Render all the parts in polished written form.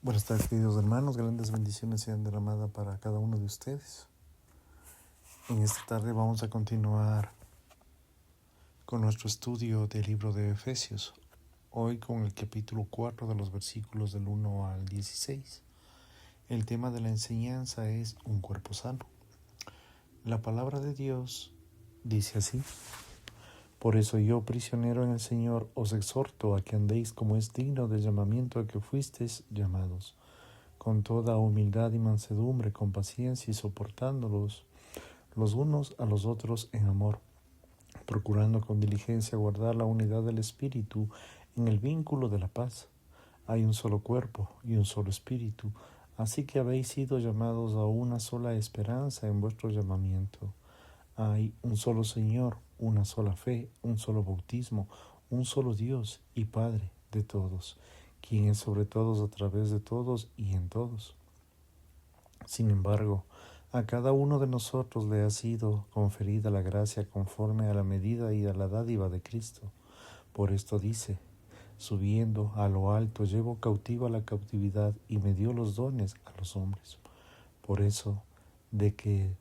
Buenas tardes, queridos hermanos. Grandes bendiciones sean derramadas para cada uno de ustedes. En esta tarde vamos a continuar con nuestro estudio del libro de Efesios. Hoy con el capítulo 4 de los versículos del 1 al 16. El tema de la enseñanza es un cuerpo sano. La palabra de Dios dice así: Por eso yo, prisionero en el Señor, os exhorto a que andéis como es digno del llamamiento a que fuisteis llamados, con toda humildad y mansedumbre, con paciencia y soportándolos los unos a los otros en amor, procurando con diligencia guardar la unidad del Espíritu en el vínculo de la paz. Hay un solo cuerpo y un solo Espíritu, así que habéis sido llamados a una sola esperanza en vuestro llamamiento. Hay un solo Señor, una sola fe, un solo bautismo, un solo Dios y Padre de todos, quien es sobre todos, a través de todos y en todos. Sin embargo, a cada uno de nosotros le ha sido conferida la gracia conforme a la medida y a la dádiva de Cristo. Por esto dice: subiendo a lo alto llevó cautiva la cautividad y me dio los dones a los hombres. Por eso, de que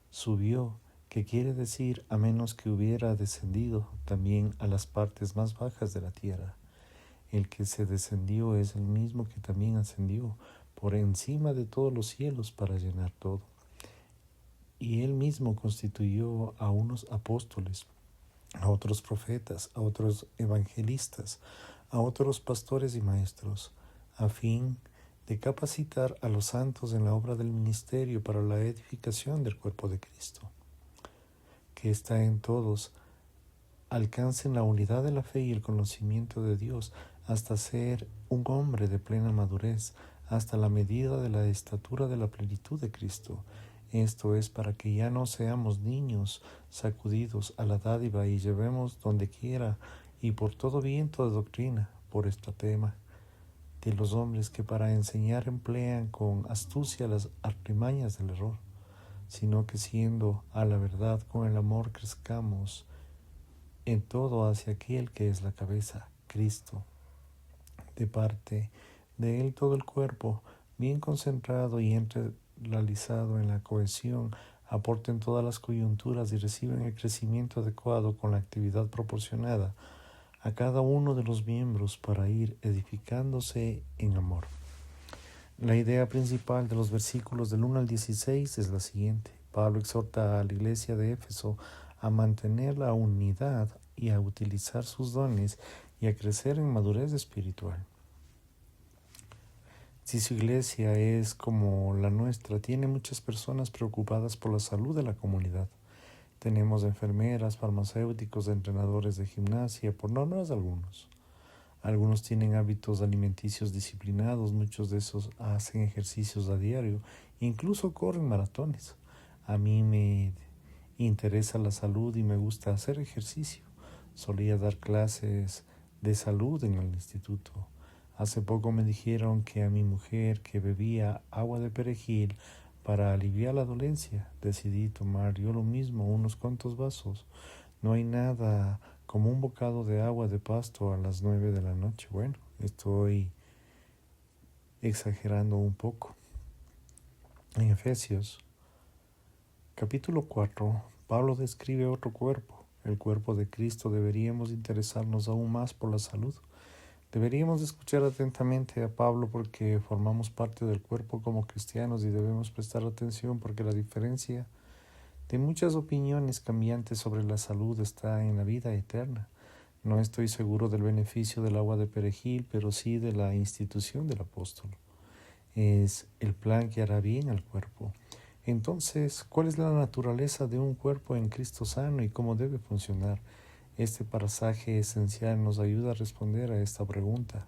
subió, que quiere decir a menos que hubiera descendido también a las partes más bajas de la tierra. El que se descendió es el mismo que también ascendió por encima de todos los cielos para llenar todo. Y él mismo constituyó a unos apóstoles, a otros profetas, a otros evangelistas, a otros pastores y maestros, a fin de capacitar a los santos en la obra del ministerio para la edificación del cuerpo de Cristo, que está en todos, alcancen la unidad de la fe y el conocimiento de Dios, hasta ser un hombre de plena madurez, hasta la medida de la estatura de la plenitud de Cristo. Esto es para que ya no seamos niños sacudidos a la dádiva y llevemos donde quiera y por todo viento de doctrina, por estratema de los hombres que para enseñar emplean con astucia las artimañas del error, sino que siendo a la verdad con el amor crezcamos en todo hacia aquel que es la cabeza, Cristo. De parte de él todo el cuerpo, bien concentrado y entrelazado en la cohesión, aporta en todas las coyunturas y reciben el crecimiento adecuado con la actividad proporcionada a cada uno de los miembros para ir edificándose en amor. La idea principal de los versículos del 1 al 16 es la siguiente. Pablo exhorta a la iglesia de Éfeso a mantener la unidad y a utilizar sus dones y a crecer en madurez espiritual. Si su iglesia es como la nuestra, tiene muchas personas preocupadas por la salud de la comunidad. Tenemos enfermeras, farmacéuticos, entrenadores de gimnasia, por nombrar algunos. Algunos tienen hábitos alimenticios disciplinados, muchos de esos hacen ejercicios a diario, incluso corren maratones. A mí me interesa la salud y me gusta hacer ejercicio. Solía dar clases de salud en el instituto. Hace poco me dijeron que a mi mujer, que bebía agua de perejil para aliviar la dolencia, decidí tomar yo lo mismo, unos cuantos vasos. No hay nada como un bocado de agua de pasto a las 9 de la noche. Bueno, estoy exagerando un poco. En Efesios, capítulo 4, Pablo describe otro cuerpo. El cuerpo de Cristo. Deberíamos interesarnos aún más por la salud. Deberíamos escuchar atentamente a Pablo porque formamos parte del cuerpo como cristianos y debemos prestar atención porque la diferencia de muchas opiniones cambiantes sobre la salud está en la vida eterna. No estoy seguro del beneficio del agua de perejil, pero sí de la institución del apóstol. Es el plan que hará bien al cuerpo. Entonces, ¿cuál es la naturaleza de un cuerpo en Cristo sano y cómo debe funcionar? Este pasaje esencial nos ayuda a responder a esta pregunta.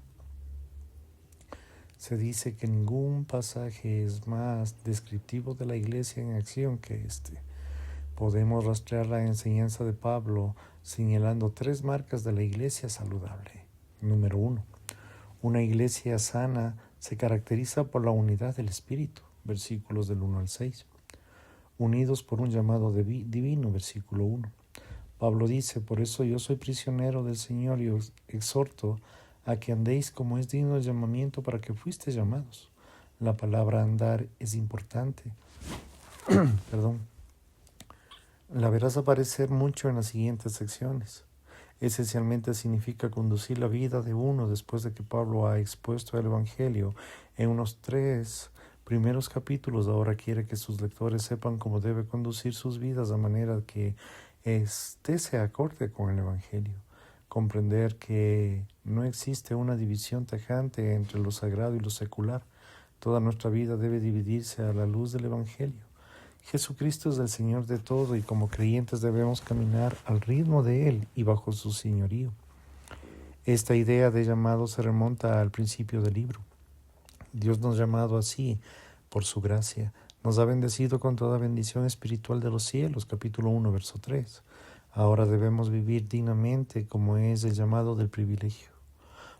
Se dice que ningún pasaje es más descriptivo de la iglesia en acción que este. Podemos rastrear la enseñanza de Pablo señalando 3 marcas de la iglesia saludable. Número 1. Una iglesia sana se caracteriza por la unidad del Espíritu, versículos del 1 al 6. Unidos por un llamado divino, versículo 1. Pablo dice: por eso yo soy prisionero del Señor y os exhorto a que andéis como es digno del llamamiento para que fuisteis llamados. La palabra andar es importante. Perdón. La verás aparecer mucho en las siguientes secciones. Esencialmente significa conducir la vida de uno después de que Pablo ha expuesto el Evangelio en unos 3 primeros capítulos. Ahora quiere que sus lectores sepan cómo debe conducir sus vidas de manera que éste se acorde con el Evangelio. Comprender que no existe una división tajante entre lo sagrado y lo secular. Toda nuestra vida debe dividirse a la luz del Evangelio. Jesucristo es el Señor de todo y como creyentes debemos caminar al ritmo de Él y bajo su señorío. Esta idea de llamado se remonta al principio del libro. Dios nos ha llamado así por su gracia. Nos ha bendecido con toda bendición espiritual de los cielos, capítulo 1, verso 3. Ahora debemos vivir dignamente como es el llamado del privilegio.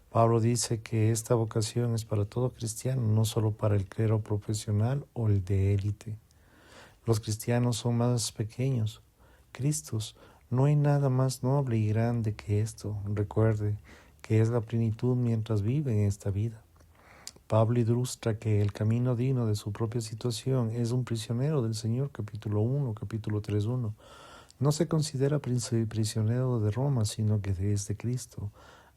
Pablo dice que esta vocación es para todo cristiano, no solo para el clero profesional o el de élite. Los cristianos son más pequeños. Cristos, no hay nada más noble y grande que esto. Recuerde que es la plenitud mientras vive en esta vida. Pablo ilustra que el camino digno de su propia situación es un prisionero del Señor, capítulo 1, capítulo 3:1. No se considera prisionero de Roma, sino que es de Cristo.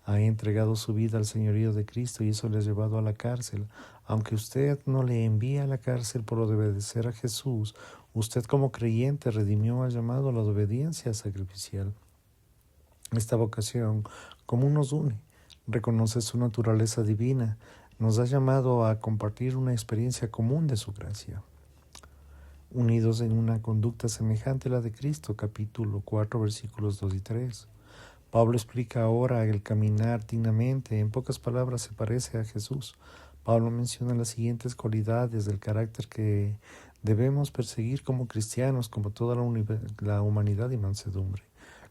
Ha entregado su vida al señorío de Cristo y eso le ha llevado a la cárcel. Aunque usted no le envía a la cárcel por obedecer a Jesús, usted como creyente redimió al llamado a la obediencia sacrificial. Esta vocación común nos une, reconoce su naturaleza divina, nos ha llamado a compartir una experiencia común de su gracia. Unidos en una conducta semejante a la de Cristo, capítulo 4, versículos 2 y 3. Pablo explica ahora el caminar dignamente. En pocas palabras se parece a Jesús. Pablo menciona las siguientes cualidades del carácter que debemos perseguir como cristianos, como toda la humanidad y mansedumbre.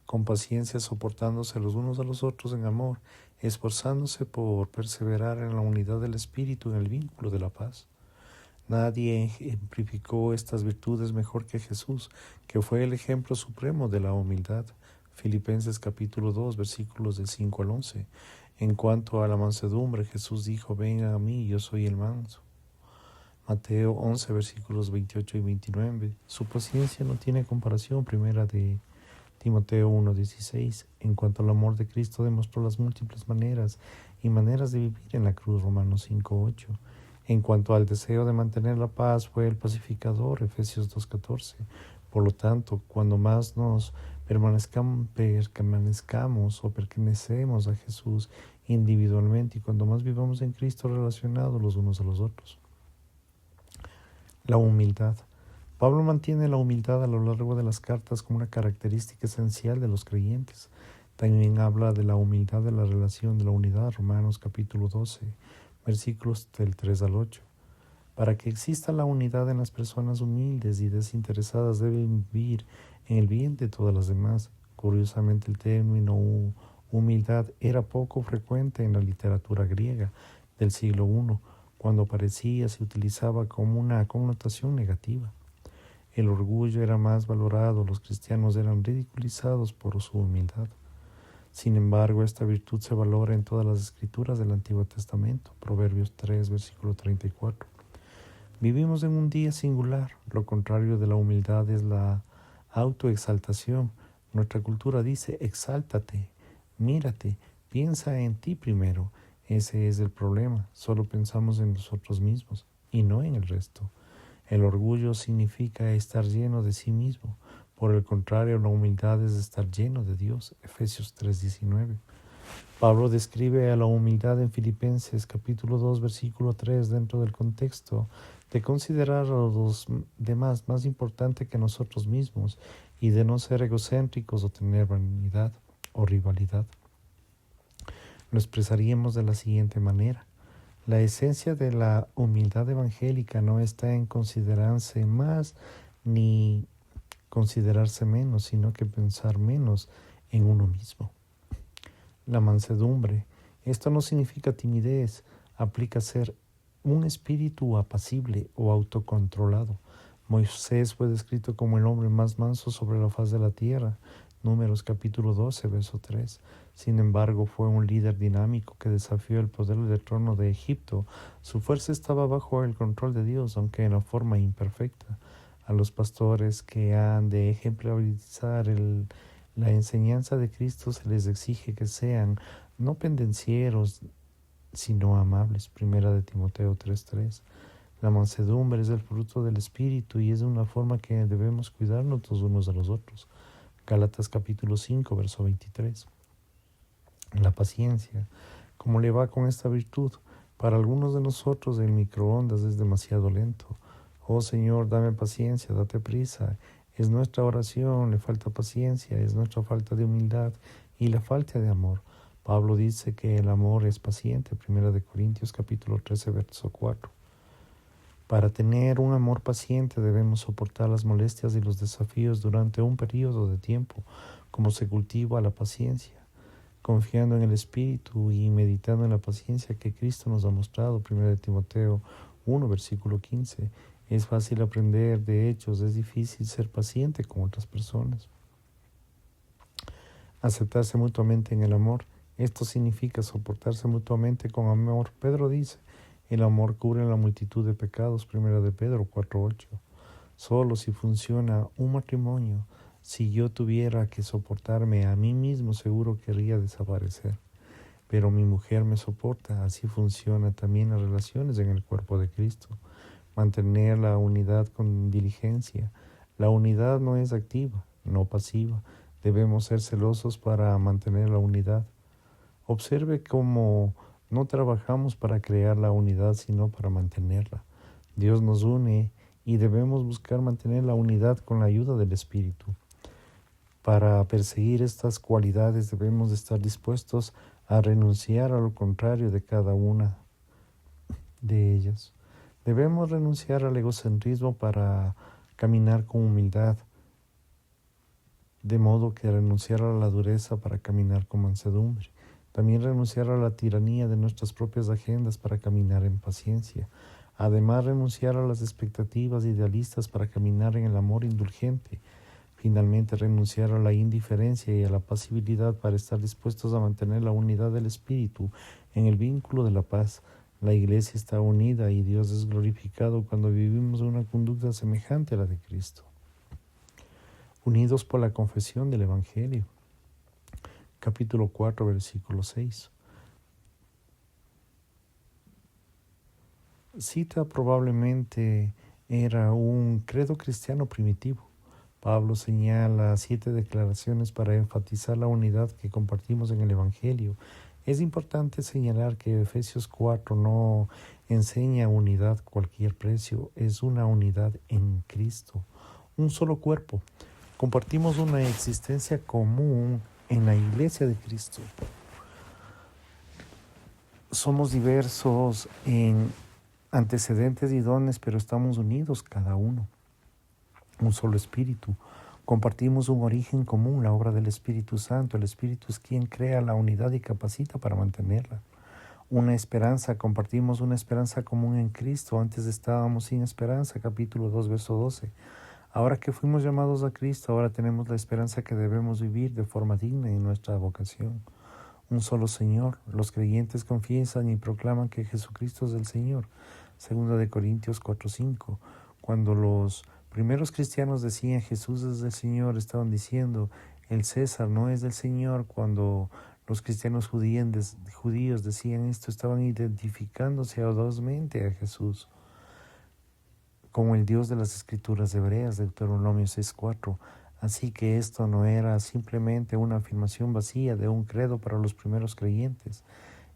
Con paciencia, soportándose los unos a los otros en amor, esforzándose por perseverar en la unidad del Espíritu en el vínculo de la paz. Nadie ejemplificó estas virtudes mejor que Jesús, que fue el ejemplo supremo de la humildad. Filipenses capítulo 2, versículos del 5 al 11. En cuanto a la mansedumbre, Jesús dijo, vengan a mí, yo soy el manso. Mateo 11, versículos 28 y 29. Su paciencia no tiene comparación. Primera de Timoteo 1, 16. En cuanto al amor de Cristo, demostró las múltiples maneras y maneras de vivir en la cruz. Romanos 5, 8. En cuanto al deseo de mantener la paz, fue el pacificador. Efesios 2, 14. Por lo tanto, cuando más nos permanezcamos o pertenecemos a Jesús individualmente y cuando más vivamos en Cristo relacionados los unos a los otros. La humildad. Pablo mantiene la humildad a lo largo de las cartas como una característica esencial de los creyentes. También habla de la humildad de la relación de la unidad, Romanos capítulo 12, versículos del 3 al 8. Para que exista la unidad en las personas humildes y desinteresadas deben vivir en el bien de todas las demás. Curiosamente, el término humildad era poco frecuente en la literatura griega del siglo I, cuando aparecía se utilizaba como una connotación negativa. El orgullo era más valorado, los cristianos eran ridiculizados por su humildad. Sin embargo, esta virtud se valora en todas las escrituras del Antiguo Testamento, Proverbios 3, versículo 34. Vivimos en un día singular, lo contrario de la humildad es la autoexaltación. Nuestra cultura dice, exáltate, mírate, piensa en ti primero. Ese es el problema, solo pensamos en nosotros mismos y no en el resto. El orgullo significa estar lleno de sí mismo. Por el contrario, la humildad es estar lleno de Dios. Efesios 3:19. Pablo describe a la humildad en Filipenses capítulo 2, versículo 3 dentro del contexto de considerar a los demás más importante que nosotros mismos y de no ser egocéntricos o tener vanidad o rivalidad. Lo expresaríamos de la siguiente manera. La esencia de la humildad evangélica no está en considerarse más ni considerarse menos, sino que pensar menos en uno mismo. La mansedumbre. Esto no significa timidez, aplica ser un espíritu apacible o autocontrolado. Moisés fue descrito como el hombre más manso sobre la faz de la tierra. Números capítulo 12, verso 3. Sin embargo, fue un líder dinámico que desafió el poder del trono de Egipto. Su fuerza estaba bajo el control de Dios, aunque en la forma imperfecta. A los pastores que han de ejemplarizar la enseñanza de Cristo se les exige que sean no pendencieros, sino amables. Primera de Timoteo 3:3. La mansedumbre es el fruto del Espíritu y es una forma que debemos cuidarnos los unos a los otros. Gálatas capítulo 5, verso 23. La paciencia. ¿Cómo le va con esta virtud? Para algunos de nosotros el microondas es demasiado lento. Oh Señor, dame paciencia, date prisa. Es nuestra oración, le falta paciencia, es nuestra falta de humildad y la falta de amor. Pablo dice que el amor es paciente, 1 Corintios capítulo 13, verso 4. Para tener un amor paciente debemos soportar las molestias y los desafíos durante un periodo de tiempo, como se cultiva la paciencia, confiando en el Espíritu y meditando en la paciencia que Cristo nos ha mostrado. 1 Timoteo 1, versículo 15. Es fácil aprender de hechos, es difícil ser paciente con otras personas. Aceptarse mutuamente en el amor. Esto significa soportarse mutuamente con amor. Pedro dice, el amor cubre la multitud de pecados, 1 de Pedro 4:8. Solo si funciona un matrimonio, si yo tuviera que soportarme a mí mismo, seguro querría desaparecer. Pero mi mujer me soporta, así funciona también las relaciones en el cuerpo de Cristo. Mantener la unidad con diligencia. La unidad no es activa, no pasiva. Debemos ser celosos para mantener la unidad. Observe cómo no trabajamos para crear la unidad, sino para mantenerla. Dios nos une y debemos buscar mantener la unidad con la ayuda del Espíritu. Para perseguir estas cualidades debemos estar dispuestos a renunciar a lo contrario de cada una de ellas. Debemos renunciar al egocentrismo para caminar con humildad, de modo que renunciar a la dureza para caminar con mansedumbre. También renunciar a la tiranía de nuestras propias agendas para caminar en paciencia. Además, renunciar a las expectativas idealistas para caminar en el amor indulgente. Finalmente, renunciar a la indiferencia y a la pasividad para estar dispuestos a mantener la unidad del Espíritu en el vínculo de la paz. La Iglesia está unida y Dios es glorificado cuando vivimos una conducta semejante a la de Cristo. Unidos por la confesión del Evangelio. Capítulo 4, versículo 6. Cita probablemente era un credo cristiano primitivo. Pablo señala 7 declaraciones para enfatizar la unidad que compartimos en el Evangelio. Es importante señalar que Efesios 4 no enseña unidad a cualquier precio, es una unidad en Cristo, un solo cuerpo. Compartimos una existencia común en la iglesia de Cristo. Somos diversos en antecedentes y dones, pero estamos unidos cada uno. Un solo espíritu. Compartimos un origen común, la obra del Espíritu Santo. El Espíritu es quien crea la unidad y capacita para mantenerla. Una esperanza, compartimos una esperanza común en Cristo. Antes estábamos sin esperanza, capítulo 2, verso 12. Ahora que fuimos llamados a Cristo, ahora tenemos la esperanza que debemos vivir de forma digna en nuestra vocación. Un solo Señor. Los creyentes confiesan y proclaman que Jesucristo es el Señor. 2 Corintios 4:5. Cuando los primeros cristianos decían Jesús es el Señor, estaban diciendo el César no es del Señor. Cuando los cristianos judíos decían esto, estaban identificándose audazmente a Jesús como el Dios de las Escrituras hebreas, Deuteronomio 6:4. Así que esto no era simplemente una afirmación vacía de un credo para los primeros creyentes.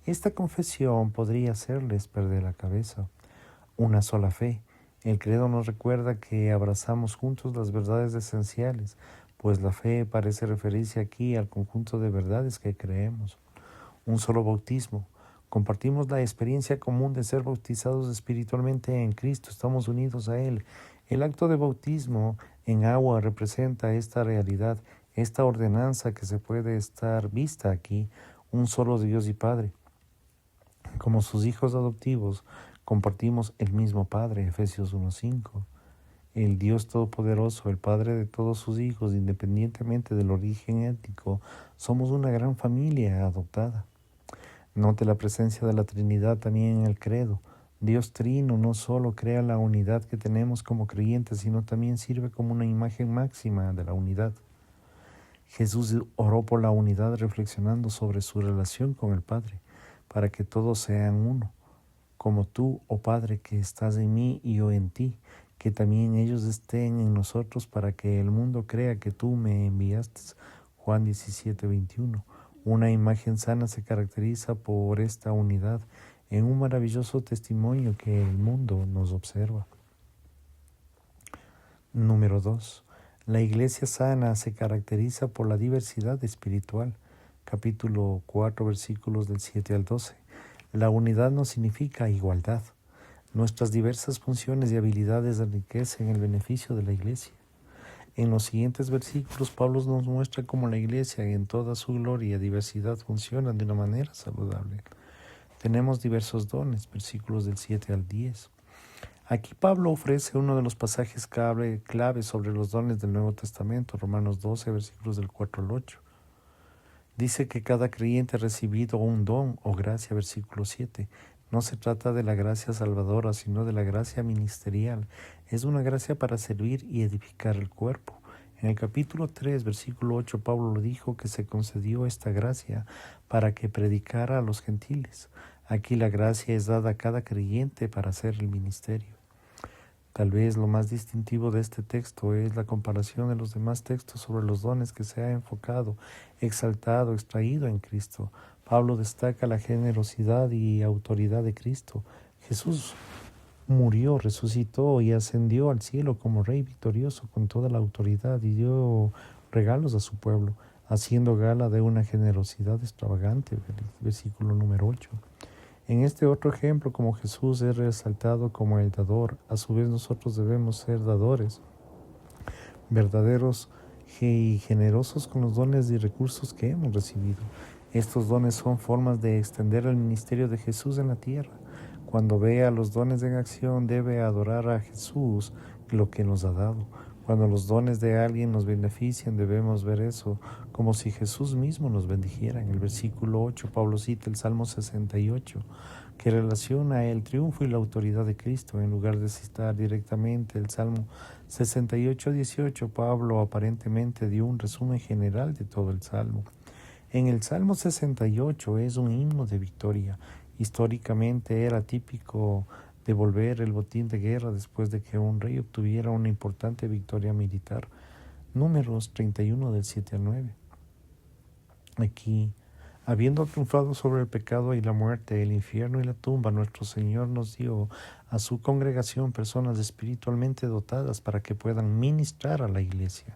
Esta confesión podría hacerles perder la cabeza. Una sola fe. El credo nos recuerda que abrazamos juntos las verdades esenciales, pues la fe parece referirse aquí al conjunto de verdades que creemos. Un solo bautismo. Compartimos la experiencia común de ser bautizados espiritualmente en Cristo. Estamos unidos a Él. El acto de bautismo en agua representa esta realidad, esta ordenanza que se puede estar vista aquí. Un solo Dios y Padre. Como sus hijos adoptivos, compartimos el mismo Padre, Efesios 1:5. el Dios Todopoderoso, el Padre de todos sus hijos, independientemente del origen étnico, somos una gran familia adoptada. Note la presencia de la Trinidad también en el credo. Dios Trino no solo crea la unidad que tenemos como creyentes, sino también sirve como una imagen máxima de la unidad. Jesús oró por la unidad reflexionando sobre su relación con el Padre, para que todos sean uno, como tú, oh Padre, que estás en mí y yo en ti, que también ellos estén en nosotros para que el mundo crea que tú me enviaste. Juan 17:21. Una imagen sana se caracteriza por esta unidad en un maravilloso testimonio que el mundo nos observa. Número 2. La iglesia sana se caracteriza por la diversidad espiritual. Capítulo 4, versículos del 7 al 12. La unidad no significa igualdad. Nuestras diversas funciones y habilidades enriquecen el beneficio de la iglesia. En los siguientes versículos, Pablo nos muestra cómo la iglesia en toda su gloria y diversidad funcionan de una manera saludable. Tenemos diversos dones, versículos del 7 al 10. Aquí Pablo ofrece uno de los pasajes clave sobre los dones del Nuevo Testamento, Romanos 12, versículos del 4 al 8. Dice que cada creyente ha recibido un don o gracia, versículo 7. No se trata de la gracia salvadora, sino de la gracia ministerial. Es una gracia para servir y edificar el cuerpo. En el capítulo 3, versículo 8, Pablo dijo que se concedió esta gracia para que predicara a los gentiles. Aquí la gracia es dada a cada creyente para hacer el ministerio. Tal vez lo más distintivo de este texto es la comparación de los demás textos sobre los dones que se ha enfocado, exaltado, extraído en Cristo. Pablo destaca la generosidad y autoridad de Cristo. Jesús murió, resucitó y ascendió al cielo como Rey victorioso con toda la autoridad y dio regalos a su pueblo, haciendo gala de una generosidad extravagante. Versículo número 8. En este otro ejemplo, como Jesús es resaltado como el dador, a su vez nosotros debemos ser dadores, verdaderos y generosos con los dones y recursos que hemos recibido. Estos dones son formas de extender el ministerio de Jesús en la tierra. Cuando vea los dones en acción, debe adorar a Jesús lo que nos ha dado. Cuando los dones de alguien nos benefician, debemos ver eso como si Jesús mismo nos bendijera. En el versículo 8, Pablo cita el Salmo 68, que relaciona el triunfo y la autoridad de Cristo. En lugar de citar directamente el Salmo 68:18, Pablo aparentemente dio un resumen general de todo el Salmo. En el Salmo 68 es un himno de victoria. Históricamente era típico devolver el botín de guerra después de que un rey obtuviera una importante victoria militar. Números 31 del 7 al 9. Aquí, habiendo triunfado sobre el pecado y la muerte, el infierno y la tumba, nuestro Señor nos dio a su congregación personas espiritualmente dotadas para que puedan ministrar a la iglesia.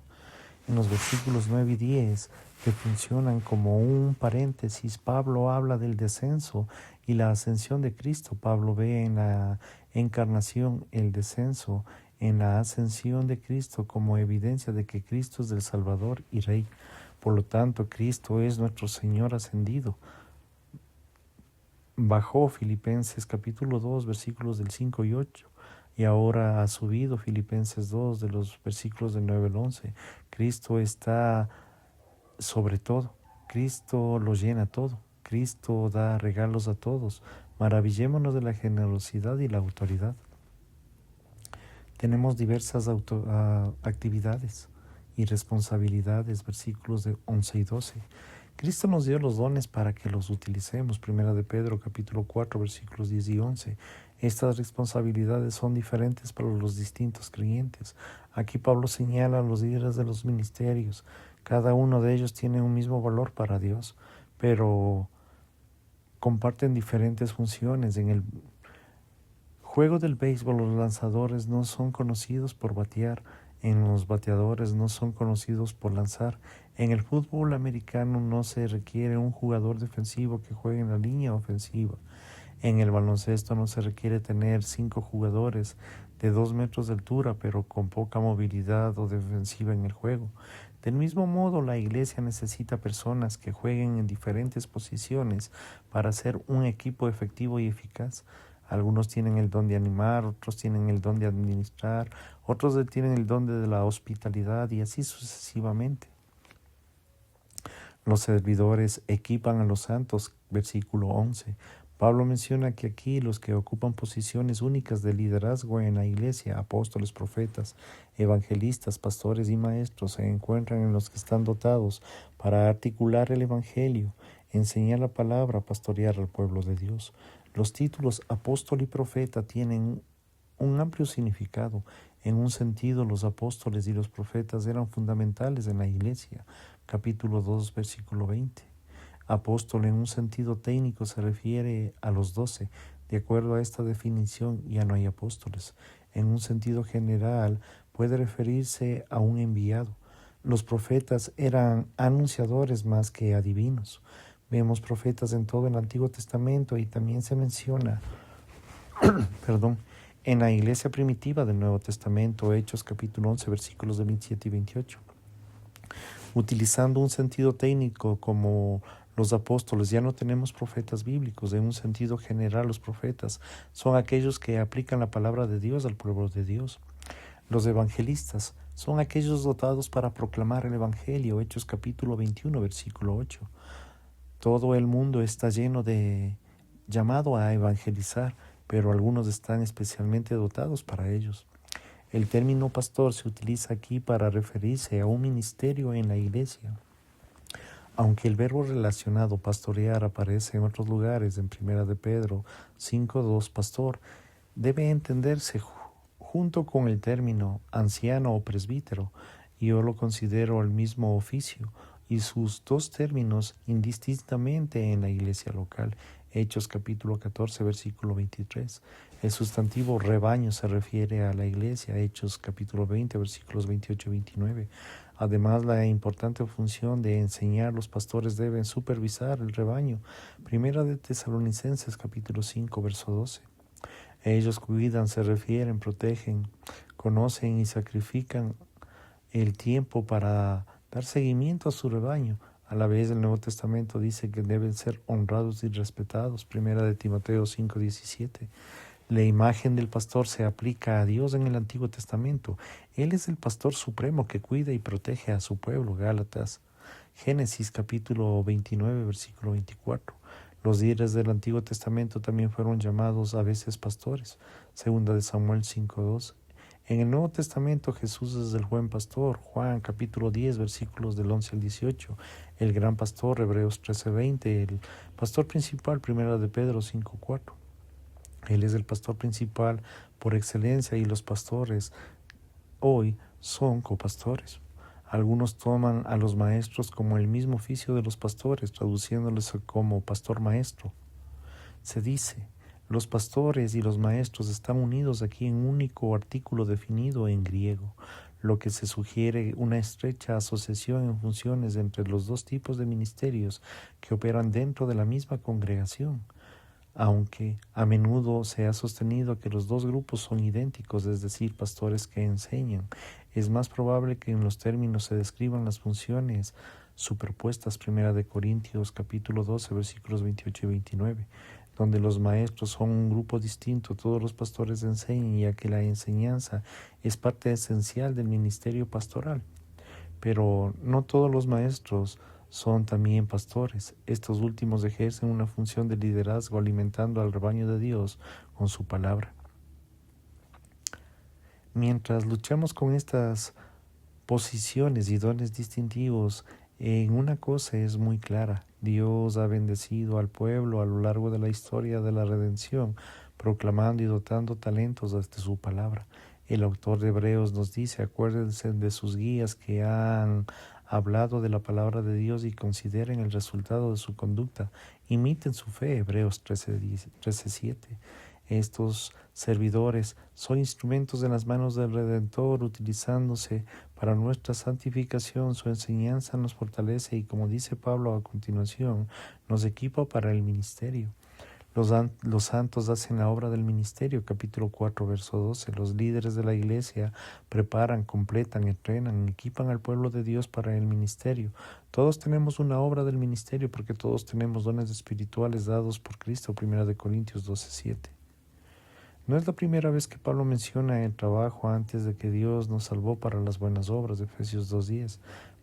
En los versículos 9 y 10, que funcionan como un paréntesis, Pablo habla del descenso y la ascensión de Cristo. Pablo ve en la encarnación el descenso, en la ascensión de Cristo como evidencia de que Cristo es el Salvador y Rey. Por lo tanto, Cristo es nuestro Señor ascendido. Bajó, Filipenses capítulo 2, versículos del 5 y 8. Y ahora ha subido, Filipenses 2, de los versículos del 9 al 11. Cristo está sobre todo. Cristo lo llena todo. Cristo da regalos a todos. Maravillémonos de la generosidad y la autoridad. Tenemos diversas actividades y responsabilidades, versículos de 11 y 12. Cristo nos dio los dones para que los utilicemos. Primera de Pedro, capítulo 4, versículos 10 y 11. Estas responsabilidades son diferentes para los distintos creyentes. Aquí Pablo señala a los líderes de los ministerios. Cada uno de ellos tiene un mismo valor para Dios, pero comparten diferentes funciones. En el juego del béisbol, los lanzadores no son conocidos por batear. Los bateadores no son conocidos por lanzar. En el fútbol americano no se requiere un jugador defensivo que juegue en la línea ofensiva. En el baloncesto no se requiere tener 5 jugadores de 2 metros de altura, pero con poca movilidad o defensiva en el juego. Del mismo modo, la iglesia necesita personas que jueguen en diferentes posiciones para ser un equipo efectivo y eficaz. Algunos tienen el don de animar, otros tienen el don de administrar, otros tienen el don de la hospitalidad y así sucesivamente. Los servidores equipan a los santos, versículo 11. Pablo menciona que aquí los que ocupan posiciones únicas de liderazgo en la iglesia, apóstoles, profetas, evangelistas, pastores y maestros, se encuentran en los que están dotados para articular el evangelio, enseñar la palabra, pastorear al pueblo de Dios. Los títulos apóstol y profeta tienen un amplio significado. En un sentido, los apóstoles y los profetas eran fundamentales en la iglesia. Capítulo 2, versículo 20. Apóstol en un sentido técnico se refiere a los 12. De acuerdo a esta definición, ya no hay apóstoles. En un sentido general, puede referirse a un enviado. Los profetas eran anunciadores más que adivinos. Vemos profetas en todo el Antiguo Testamento y también se menciona, en la iglesia primitiva del Nuevo Testamento, Hechos capítulo 11, versículos de 27 y 28. Utilizando un sentido técnico como los apóstoles, ya no tenemos profetas bíblicos. En un sentido general, los profetas son aquellos que aplican la palabra de Dios al pueblo de Dios. Los evangelistas son aquellos dotados para proclamar el evangelio. Hechos capítulo 21, versículo 8. Todo el mundo está llamado a evangelizar, pero algunos están especialmente dotados para ellos. El término pastor se utiliza aquí para referirse a un ministerio en la iglesia. Aunque el verbo relacionado pastorear aparece en otros lugares, en 1 de Pedro 5:2, pastor, debe entenderse junto con el término anciano o presbítero. Yo lo considero el mismo oficio y sus dos términos indistintamente en la iglesia local. Hechos capítulo 14, versículo 23. El sustantivo rebaño se refiere a la iglesia. Hechos capítulo 20, versículos 28 y 29. Además, la importante función de enseñar, los pastores deben supervisar el rebaño. Primera de Tesalonicenses capítulo 5, verso 12. Ellos cuidan, se refieren, protegen, conocen y sacrifican el tiempo para dar seguimiento a su rebaño. A la vez el Nuevo Testamento dice que deben ser honrados y respetados. Primera de Timoteo 5:17. La imagen del pastor se aplica a Dios en el Antiguo Testamento. Él es el pastor supremo que cuida y protege a su pueblo. Gálatas. Génesis capítulo 29, versículo 24. Los líderes del Antiguo Testamento también fueron llamados a veces pastores. Segunda de Samuel 5:2. En el Nuevo Testamento Jesús es el buen pastor. Juan capítulo 10, versículos del 11 al 18. El gran pastor, Hebreos 13:20. El pastor principal, Primera de Pedro 5:4. Él es el pastor principal por excelencia y los pastores hoy son copastores. Algunos toman a los maestros como el mismo oficio de los pastores, traduciéndoles como pastor maestro. Se dice, los pastores y los maestros están unidos aquí en un único artículo definido en griego, lo que se sugiere una estrecha asociación en funciones entre los dos tipos de ministerios que operan dentro de la misma congregación. Aunque a menudo se ha sostenido que los dos grupos son idénticos, es decir, pastores que enseñan, es más probable que en los términos se describan las funciones superpuestas. 1 de Corintios capítulo 12, versículos 28 y 29, donde los maestros son un grupo distinto. Todos los pastores enseñan, ya que la enseñanza es parte esencial del ministerio pastoral. Pero no todos los maestros son también pastores. Estos últimos ejercen una función de liderazgo alimentando al rebaño de Dios con su palabra. Mientras luchamos con estas posiciones y dones distintivos, en una cosa es muy clara: Dios ha bendecido al pueblo a lo largo de la historia de la redención, proclamando y dotando talentos desde su palabra. El autor de Hebreos nos dice: acuérdense de sus guías que han hablado de la palabra de Dios y consideren el resultado de su conducta. Imiten su fe. Hebreos 13:7. Estos servidores son instrumentos en las manos del Redentor, utilizándose para nuestra santificación. Su enseñanza nos fortalece y, como dice Pablo a continuación, nos equipa para el ministerio. Los santos hacen la obra del ministerio. Capítulo 4, verso 12. Los líderes de la iglesia preparan, completan, entrenan, equipan al pueblo de Dios para el ministerio. Todos tenemos una obra del ministerio porque todos tenemos dones espirituales dados por Cristo. 1 de Corintios 12:7. No es la primera vez que Pablo menciona el trabajo antes de que Dios nos salvó para las buenas obras, de Efesios 2:10.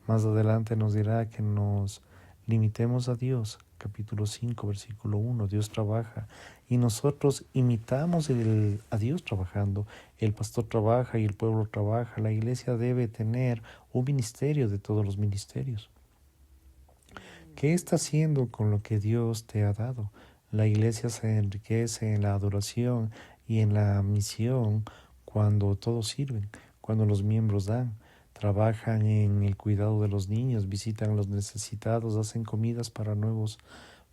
Más adelante nos dirá que nos limitemos a Dios, capítulo 5, versículo 1. Dios trabaja y nosotros imitamos a Dios trabajando. El pastor trabaja y el pueblo trabaja. La iglesia debe tener un ministerio de todos los ministerios. ¿Qué está haciendo con lo que Dios te ha dado? La iglesia se enriquece en la adoración y en la misión cuando todos sirven, cuando los miembros dan, trabajan en el cuidado de los niños, visitan a los necesitados, hacen comidas para nuevos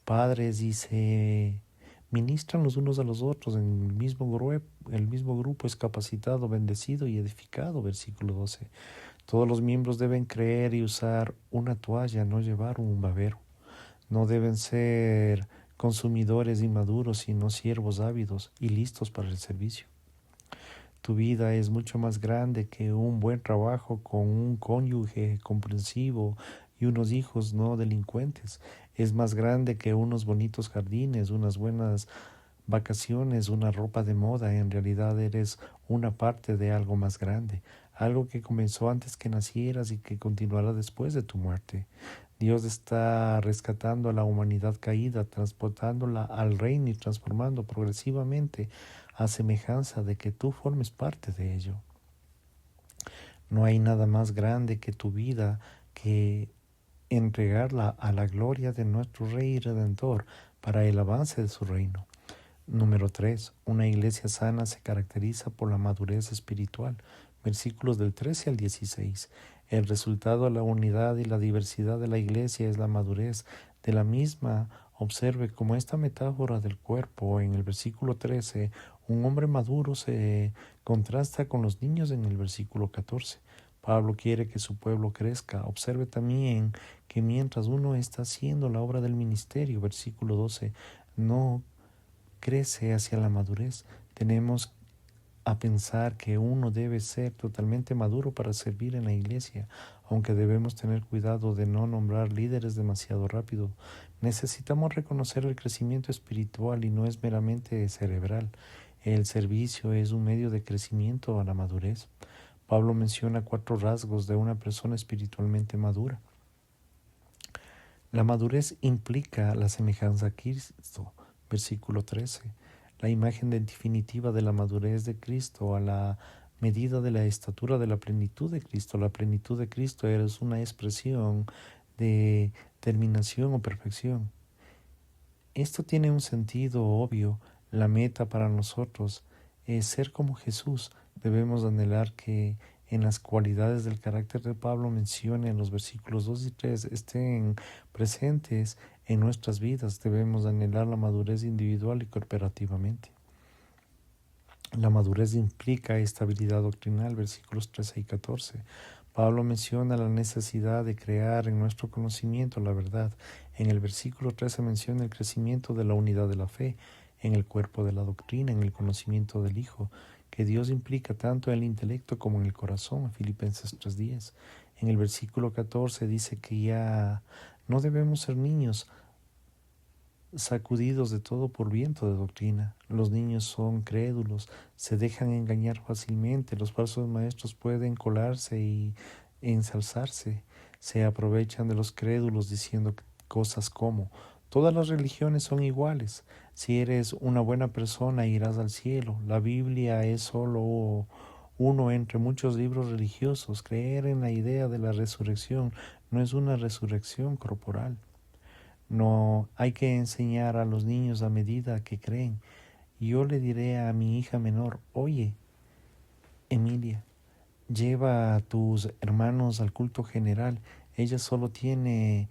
padres y se ministran los unos a los otros. En el mismo grupo es capacitado, bendecido y edificado, versículo 12. Todos los miembros deben creer y usar una toalla, no llevar un babero. No deben ser consumidores inmaduros, sino siervos ávidos y listos para el servicio. Tu vida es mucho más grande que un buen trabajo con un cónyuge comprensivo y unos hijos no delincuentes. Es más grande que unos bonitos jardines, unas buenas vacaciones, una ropa de moda. En realidad eres una parte de algo más grande, algo que comenzó antes que nacieras y que continuará después de tu muerte. Dios está rescatando a la humanidad caída, transportándola al reino y transformando progresivamente a semejanza de que tú formes parte de ello. No hay nada más grande que tu vida que entregarla a la gloria de nuestro Rey y Redentor para el avance de su reino. Número 3. Una iglesia sana se caracteriza por la madurez espiritual. Versículos del 13 al 16. El resultado de la unidad y la diversidad de la iglesia es la madurez. De la misma, observe cómo esta metáfora del cuerpo en el versículo 13, un hombre maduro se contrasta con los niños en el versículo 14. Pablo quiere que su pueblo crezca. Observe también que mientras uno está haciendo la obra del ministerio, versículo 12, no crece hacia la madurez. Tenemos a pensar que uno debe ser totalmente maduro para servir en la iglesia, aunque debemos tener cuidado de no nombrar líderes demasiado rápido. Necesitamos reconocer el crecimiento espiritual y no es meramente cerebral. El servicio es un medio de crecimiento a la madurez. Pablo menciona 4 rasgos de una persona espiritualmente madura. La madurez implica la semejanza a Cristo, versículo 13. La imagen definitiva de la madurez de Cristo a la medida de la estatura de la plenitud de Cristo. La plenitud de Cristo es una expresión de terminación o perfección. Esto tiene un sentido obvio. La meta para nosotros es ser como Jesús. Debemos anhelar que en las cualidades del carácter de Pablo mencione en los versículos 2 y 3 estén presentes en nuestras vidas. Debemos anhelar la madurez individual y cooperativamente. La madurez implica estabilidad doctrinal, versículos 13 y 14. Pablo menciona la necesidad de crear en nuestro conocimiento la verdad. En el versículo 13 menciona el crecimiento de la unidad de la fe, en el cuerpo de la doctrina, en el conocimiento del Hijo, que Dios implica tanto en el intelecto como en el corazón, Filipenses 3:10. En el versículo 14 dice que ya no debemos ser niños sacudidos de todo por viento de doctrina. Los niños son crédulos, se dejan engañar fácilmente, los falsos maestros pueden colarse y ensalzarse, se aprovechan de los crédulos diciendo cosas como: todas las religiones son iguales, si eres una buena persona irás al cielo, la Biblia es solo uno entre muchos libros religiosos, creer en la idea de la resurrección no es una resurrección corporal. No hay que enseñar a los niños a medida que creen. Yo le diré a mi hija menor: oye, Emilia, lleva a tus hermanos al culto general. Ella solo tiene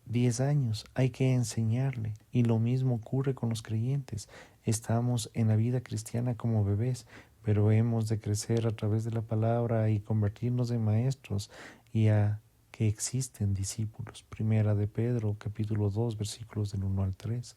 10 años. Hay que enseñarle. Y lo mismo ocurre con los creyentes. Estamos en la vida cristiana como bebés, pero hemos de crecer a través de la palabra y convertirnos en maestros y a que existen discípulos. Primera de Pedro, capítulo 2, versículos del 1 al 3.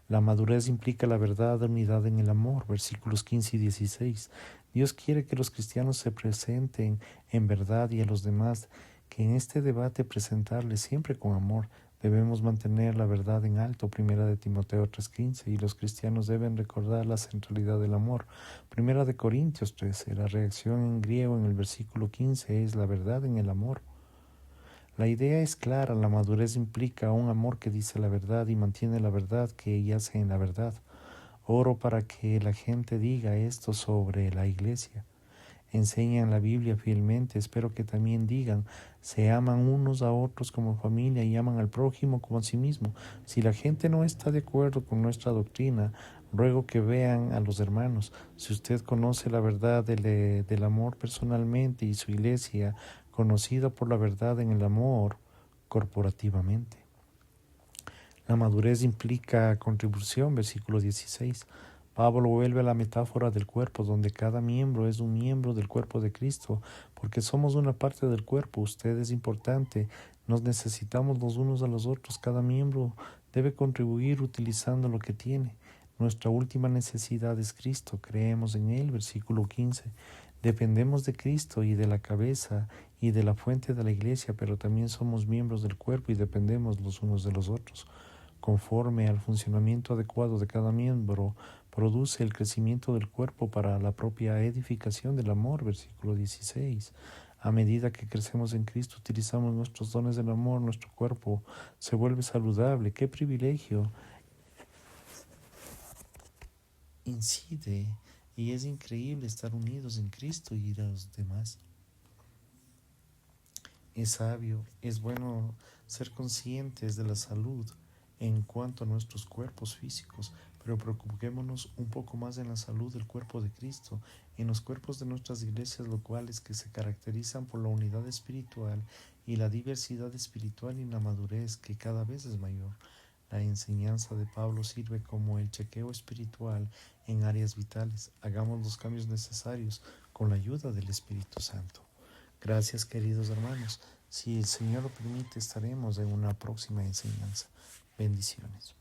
La madurez implica la verdad, la unidad en el amor, versículos 15 y 16. Dios quiere que los cristianos se presenten en verdad y a los demás, que en este debate presentarles siempre con amor. Debemos mantener la verdad en alto, 1 Timoteo 3:15, y los cristianos deben recordar la centralidad del amor. 1 Corintios 13, la reacción en griego en el versículo 15 es la verdad en el amor. La idea es clara, la madurez implica un amor que dice la verdad y mantiene la verdad que yace en la verdad. Oro para que la gente diga esto sobre la iglesia. Enseñan la Biblia fielmente, espero que también digan, se aman unos a otros como familia y aman al prójimo como a sí mismo. Si la gente no está de acuerdo con nuestra doctrina, ruego que vean a los hermanos. Si usted conoce la verdad del amor personalmente y su iglesia conocida por la verdad en el amor corporativamente. La madurez implica contribución, versículo 16. Pablo vuelve a la metáfora del cuerpo, donde cada miembro es un miembro del cuerpo de Cristo, porque somos una parte del cuerpo. Usted es importante, nos necesitamos los unos a los otros. Cada miembro debe contribuir utilizando lo que tiene. Nuestra última necesidad es Cristo, creemos en Él, versículo 15. Dependemos de Cristo y de la cabeza y de la fuente de la iglesia, pero también somos miembros del cuerpo y dependemos los unos de los otros. Conforme al funcionamiento adecuado de cada miembro, produce el crecimiento del cuerpo para la propia edificación del amor, versículo 16. A medida que crecemos en Cristo, utilizamos nuestros dones del amor, nuestro cuerpo se vuelve saludable. ¡Qué privilegio! Incide y es increíble estar unidos en Cristo y ir a los demás. Es sabio, es bueno ser conscientes de la salud en cuanto a nuestros cuerpos físicos, pero preocupémonos un poco más en la salud del cuerpo de Cristo, en los cuerpos de nuestras iglesias locales que se caracterizan por la unidad espiritual y la diversidad espiritual y la madurez que cada vez es mayor. La enseñanza de Pablo sirve como el chequeo espiritual en áreas vitales. Hagamos los cambios necesarios con la ayuda del Espíritu Santo. Gracias, queridos hermanos. Si el Señor lo permite, estaremos en una próxima enseñanza. Bendiciones.